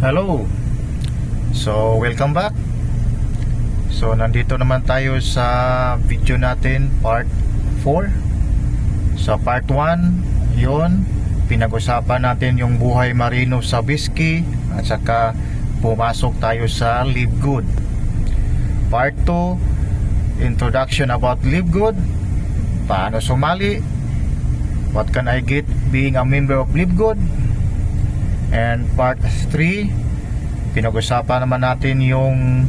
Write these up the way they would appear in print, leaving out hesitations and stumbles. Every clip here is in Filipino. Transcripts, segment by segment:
Hello. So, welcome back. So, nandito naman tayo sa video natin, part 4. Sa part 1, yun, pinag-usapan natin yung buhay marino sa Biscay at saka pumasok tayo sa Live Good. Part 2, introduction about Live Good, paano sumali, what can I get being a member of Live Good. And part 3, pinag-usapan naman natin yung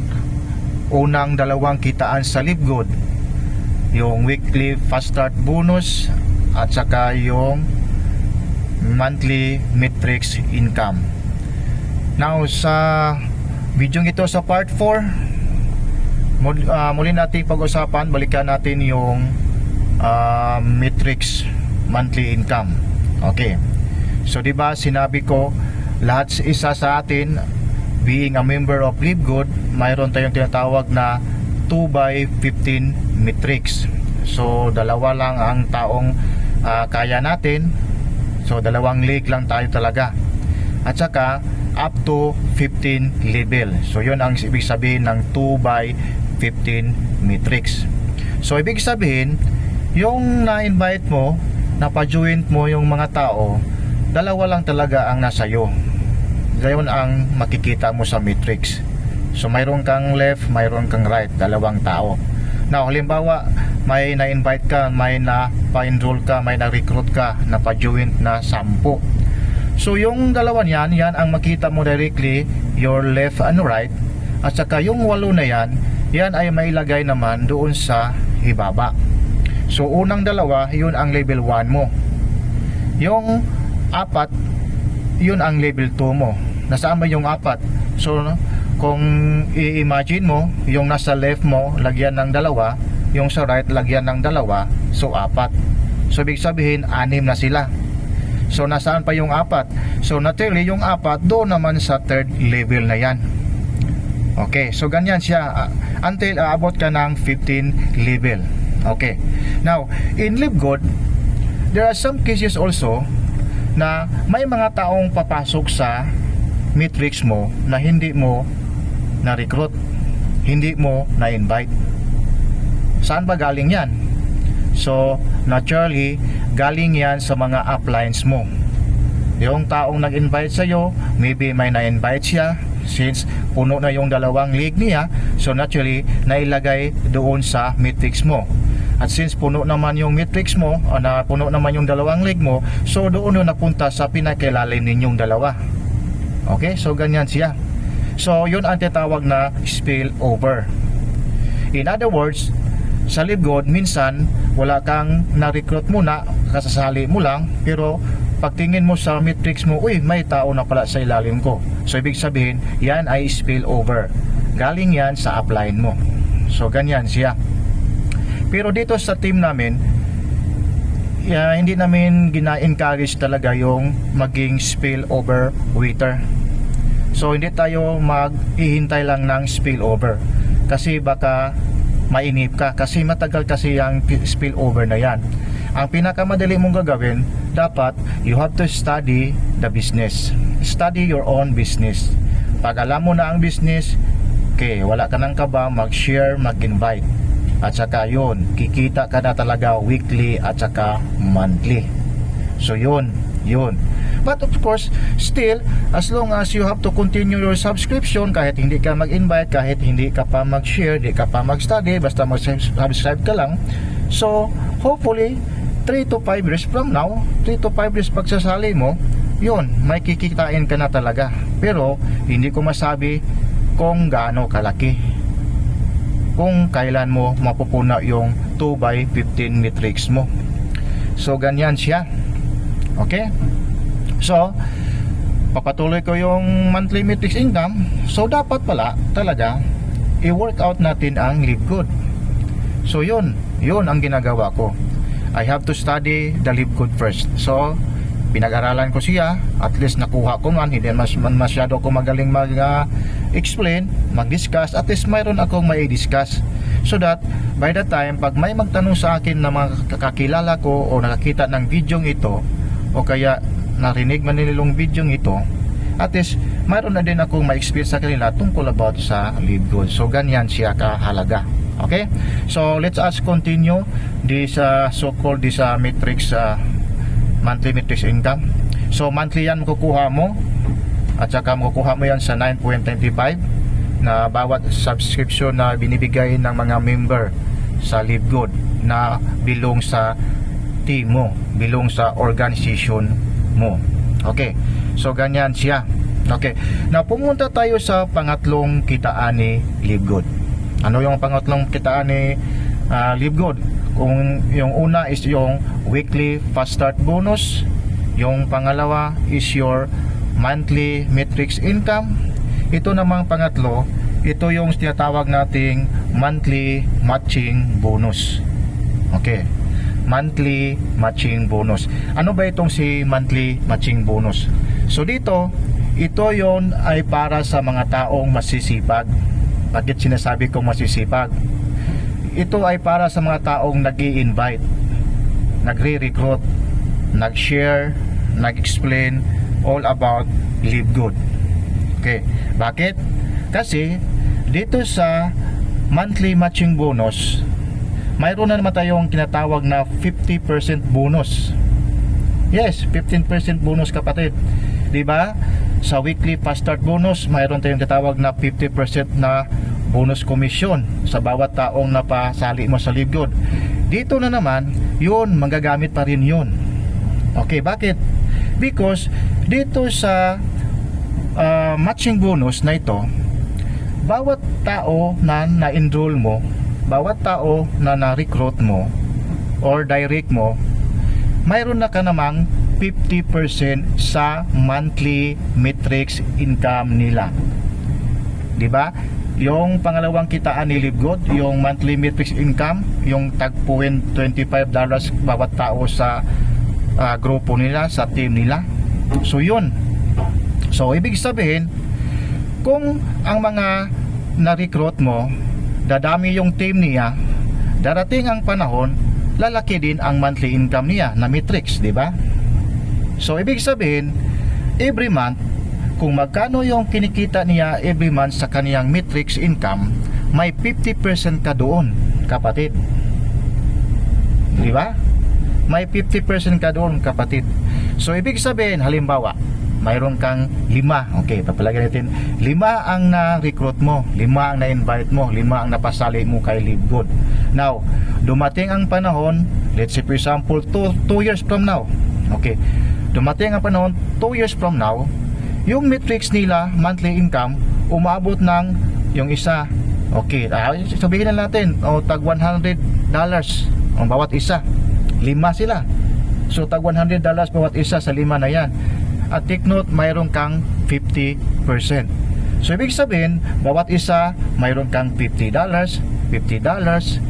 unang dalawang kitaan sa Live Good, yung weekly fast start bonus at saka yung monthly matrix income. Now sa video ito sa part 4, muli natin pag-usapan, balikan natin yung matrix monthly income. Okay, so diba sinabi ko lahat isa sa atin being a member of Live Good, mayroon tayong tinatawag na 2x15 matrix. So dalawa lang ang taong kaya natin, so dalawang leg lang tayo talaga, at saka up to 15 level. So yun ang ibig sabihin ng 2x15 matrix. So ibig sabihin yung na-invite mo, napa-join mo yung mga tao, dalawa lang talaga ang nasa iyo. Gayon ang makikita mo sa matrix. So mayroon kang left, mayroon kang right, dalawang tao. Now halimbawa may na-invite ka, may na-pa-enroll ka, may na-recruit ka, napa-join na 10. So yung dalawa niyan, yan ang makita mo directly, your left and right. At saka yung 8 na yan, yan ay mailagay naman doon sa ibaba. So unang dalawa, yun ang level 1 mo. Yung 4, yun ang level 2 mo. Nasaan ba yung 4? So kung i-imagine mo, yung nasa left mo lagyan ng 2, yung sa right lagyan ng 2, so 4. So ibig sabihin 6 na sila. So nasaan pa yung 4? So naturally yung 4 doon naman sa third level na yan. Okay, so ganyan siya until aabot ka ng 15 level. Okay, now in Live Good, there are some cases also na may mga taong papasok sa matrix mo na hindi mo na-recruit, hindi mo na-invite. Saan ba galing yan? So naturally galing yan sa mga uplines mo. Yung taong nag-invite sa'yo, maybe may na-invite siya, since puno na yung dalawang league niya, so naturally nailagay doon sa matrix mo. At since puno naman yung matrix mo, o na puno naman yung dalawang leg mo, so doon na napunta sa pinakailalim ninyong dalawa. Okay, so ganyan siya. So yun ang tinatawag na spill over. In other words, sa Live Good, minsan wala kang na-recruit muna, kasasali mo lang, pero pagtingin mo sa matrix mo, uy, may tao na pala sa ilalim ko. So ibig sabihin, yan ay spill over. Galing yan sa upline mo. So ganyan siya. Pero dito sa team namin, hindi namin gina-encourage talaga yung maging spill over waiter. So hindi tayo mag-ihintay lang ng spill over, kasi baka mainip ka, kasi matagal kasi yung spill over na yan. Ang pinakamadali mong gagawin, dapat you have to study the business, study your own business. Pag alam mo na ang business, okay, wala ka nang kaba mag-share, mag-invite. At saka yun, kikita ka na talaga weekly at saka monthly. So yun. But of course, still, as long as you have to continue your subscription, kahit hindi ka mag-invite, kahit hindi ka pa mag-share, hindi ka pa mag-study, basta mag-subscribe ka lang. So hopefully 3 to 5 years from now, 3 to 5 years pagsasali mo, yun, may kikitain ka na talaga. Pero hindi ko masabi kung gaano kalaki, kung kailan mo mapupuna yung 2x15 matrix mo. So ganyan siya. Okay, so papatuloy ko yung monthly matrix income. So dapat pala talaga i-work out natin ang Live Good. So yun ang ginagawa ko. I have to study the Live Good first. So pinag-aralan ko siya, at least nakuha ko man, hindi masyado ko magaling mag-explain, mag-discuss, at least mayroon akong mai-discuss, so that by the time pag may magtanong sa akin na mga kakilala ko o nakakita ng video ito, o kaya narinig man nilang video ito, at least mayroon na din akong ma-experience sa kanila tungkol about sa Live Good. So ganyan siya kahalaga. Okay, so let's us continue this so-called this matrix, monthly matrix income. So monthly yan makukuha mo, at saka makukuha mo yan sa 9.95 na bawat subscription na binibigay ng mga member sa Live Good na belong sa team mo, belong sa organization mo. Okay, so ganyan siya. Okay, na pumunta tayo sa pangatlong kitaan ni Live Good. Ano yung pangatlong kitaan ni Live Good? Kung yung una is yung weekly fast start bonus, yung pangalawa is your monthly matrix income, ito namang pangatlo, ito yung tinatawag nating monthly matching bonus. Okay, monthly matching bonus. Ano ba itong si monthly matching bonus? So dito, ito yon ay para sa mga taong masisipag. Bakit sinasabi kong masisipag? Ito ay para sa mga taong nag-i-invite, nagre-recruit, nag-share, nag-explain all about Live Good. Okay, bakit? Kasi dito sa monthly matching bonus, mayroon na naman tayong tinatawag na 50% bonus. Yes, 15% bonus, kapatid. 'Di ba? Sa weekly fast start bonus, mayroon tayong tinatawag na 50% na bonus commission sa bawat taong napasali mo sa Live Good. Dito na naman, yun, magagamit pa rin yun. Okay, bakit? Because dito sa matching bonus na ito, bawat tao na na-enroll mo, bawat tao na na-recruit mo or direct mo, mayroon na ka namang 50% sa monthly matrix income nila. 'Di ba? Yung pangalawang kitaan ni Live Good, yung monthly matrix income, yung tagpuin $25 bawat tao sa grupo nila, sa team nila. So yun. So ibig sabihin, kung ang mga na-recruit mo, dadami yung team niya, darating ang panahon, lalaki din ang monthly income niya na matrix, 'di ba? So ibig sabihin, every month, kung magkano yung kinikita niya every month sa kaniyang matrix income, may 50% ka doon, kapatid. Di ba? May 50% ka doon, kapatid. So ibig sabihin, halimbawa, mayroon kang 5. Okay, papalagay natin, 5 ang na-recruit mo, 5 ang na-invite mo, 5 ang napasali mo kay Live Good. Now, dumating ang panahon, let's say for example, 2 years from now. Okay, dumating ang panahon 2 years from now, yung matrix nila monthly income umabot ng yung isa, okay, sabihin na natin tag $100 ang bawat isa, 5 sila, so tag $100 bawat isa sa 5 na yan. At take note, mayroon kang 50%. So ibig sabihin, bawat isa mayroon kang $50, $50, $50,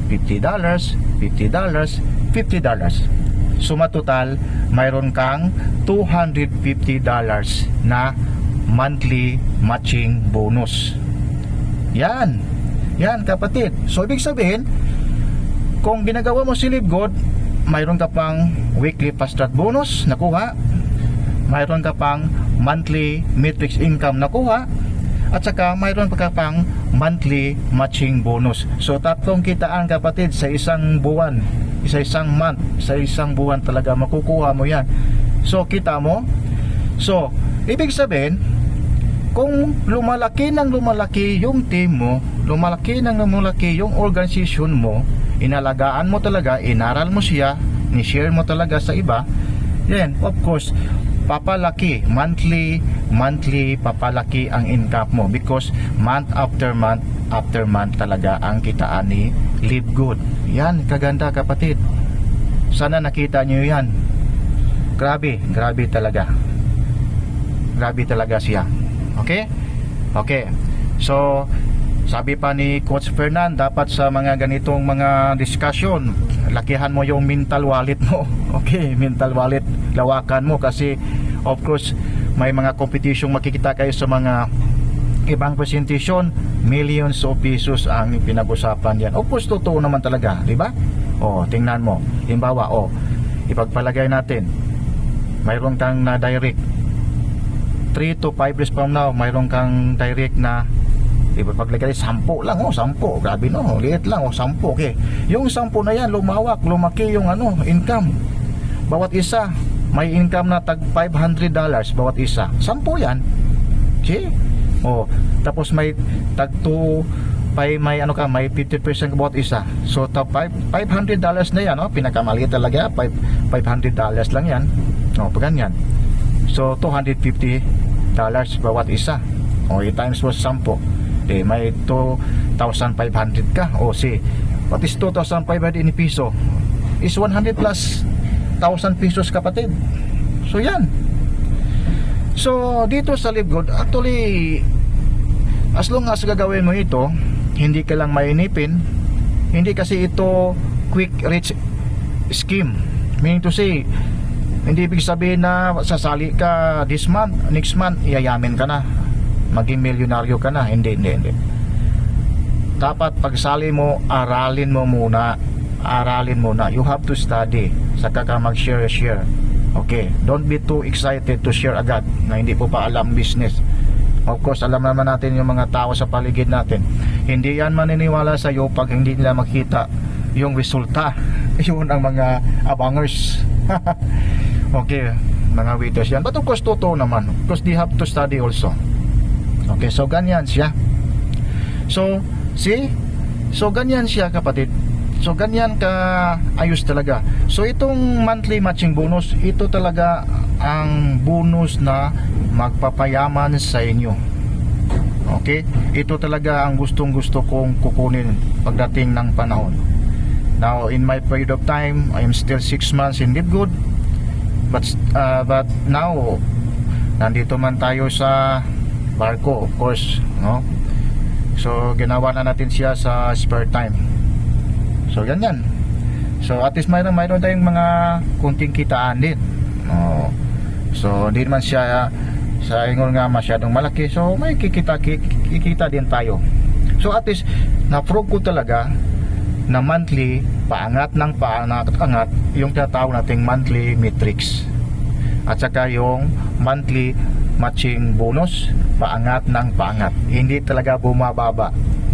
$50, $50. Suma total, mayroon kang $250 na monthly matching bonus. Yan. Yan, kapatid. So ibig sabihin, kung ginagawa mo si Live Good, mayroon ka pang weekly fast start bonus nakuha, mayroon ka pang monthly matrix income nakuha, at saka mayroon pa ka pang monthly matching bonus. So tatlong kitaan, kapatid, sa isang buwan, isang month, sa isang buwan talaga makukuha mo yan. So kita mo, so ibig sabihin, kung lumalaki ng lumalaki yung team mo, lumalaki ng lumalaki yung organization mo, inalagaan mo talaga, inaral mo siya, ni-share mo talaga sa iba, then of course papalaki, monthly papalaki ang income mo, because month after month talaga ang kitaan ni Live Good. Yan, kaganda, kapatid. Sana nakita nyo yan. Grabe talaga. Grabe talaga siya. Okay? Okay. So, sabi pa ni Coach Fernan, dapat sa mga ganitong mga discussion, lakihan mo yung mental wallet mo. Okay, mental wallet, lawakan mo, kasi of course may mga competition makikita kayo sa mga ibang presentation, millions of pesos ang pinag-usapan yan. Of course, totoo naman talaga, di ba? O, tingnan mo. Halimbawa, ipagpalagay natin, mayroon kang na-direct 3 to 5 years from now, mayroon kang direct na paglagay 10 lang, 10, grabe no, liit lang, 10, okay. Yung 10 na yan, lumaki yung income. Bawat isa, may income na tag $500 bawat isa. 10 yan. Okay? Tapos may tag 2, may 50% bawat isa. So $500 na yan, pinakamaliit talaga, $500 lang yan. Pag ganyan. So $250 bawat isa. I-times mo 10. May 2,500 ka. What is 2,500 in piso? Is 100 plus 1,000 pesos, kapatid. So yan. So dito sa Live Good, actually, as long as gagawin mo ito, hindi ka lang mainipin. Hindi kasi ito quick rich scheme. Meaning to say, hindi ibig sabihin na sasali ka this month, next month yayamin ka na, maging milyonaryo ka na. Hindi. Dapat pagsali mo, aralin mo muna. You have to study, saka ka mag-share. Okay, don't be too excited to share agad na hindi po pa alam business. Of course, alam naman natin yung mga tao sa paligid natin, hindi yan maniniwala sa iyo pag hindi nila makita yung resulta. Yun ang mga abangers. Okay, mga waiters yan. But of course, totoo naman, because they have to study also. Okay, so ganyan siya. So ganyan siya, kapatid. So ganyan ka ayos talaga. So itong monthly matching bonus, ito talaga ang bonus na magpapayaman sa inyo. Okay? Ito talaga ang gustong-gusto kong kukunin pagdating ng panahon. Now, in my period of time, I am still 6 months in Live Good. But now, nandito man tayo sa barko, of course, no? So ginawa na natin siya sa spare time. So ganyan. So at least mayroon tayong mga kunting kitaan din. So hindi naman siya sa ingon nga masyadong malaki. So may kikita din tayo. So at least na-prove ko talaga na monthly paangat yung tinatawag nating monthly metrics. At saka yung monthly matching bonus, paangat. Hindi talaga bumababa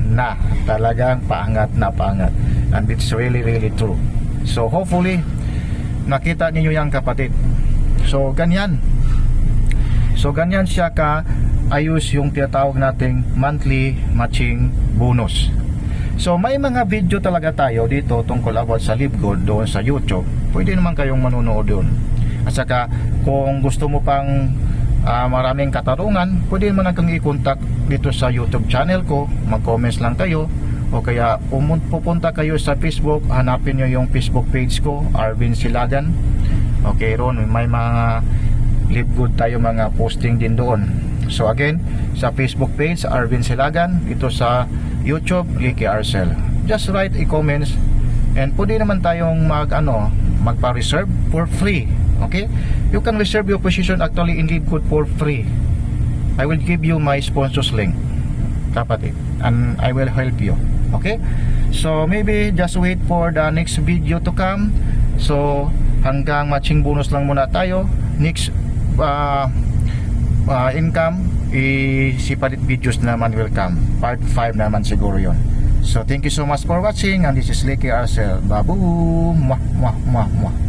na, talagang paangat. And it's really true. So hopefully nakita niyo yan, kapatid. So ganyan siya ka ayos yung tinatawag nating monthly matching bonus. So may mga video talaga tayo dito tungkol about sa Live Good doon sa YouTube. Pwede naman kayong manonood doon. At saka kung gusto mo pang maraming katarungan, pwede mo na kang i-contact dito sa YouTube channel ko. Mag-comments lang kayo, o kaya pupunta kayo sa Facebook, hanapin nyo yung Facebook page ko, Arvin Silagan. Okay, ron may mga Live Good tayo, mga posting din doon. So again, sa Facebook page Arvin Silagan, ito sa YouTube Licky Arcel. Just write comments, and pwede naman tayong magpa-reserve for free. Okay, you can reserve your position actually in Live Good for free. I will give you my sponsors link, kapatid, and I will help you. Okay, so maybe just wait for the next video to come. So hanggang matching bonus lang muna tayo. Next income, sipalit videos naman will come. Part 5 naman siguro yon. So thank you so much for watching, and this is Licky Arcel. Babu, mwah.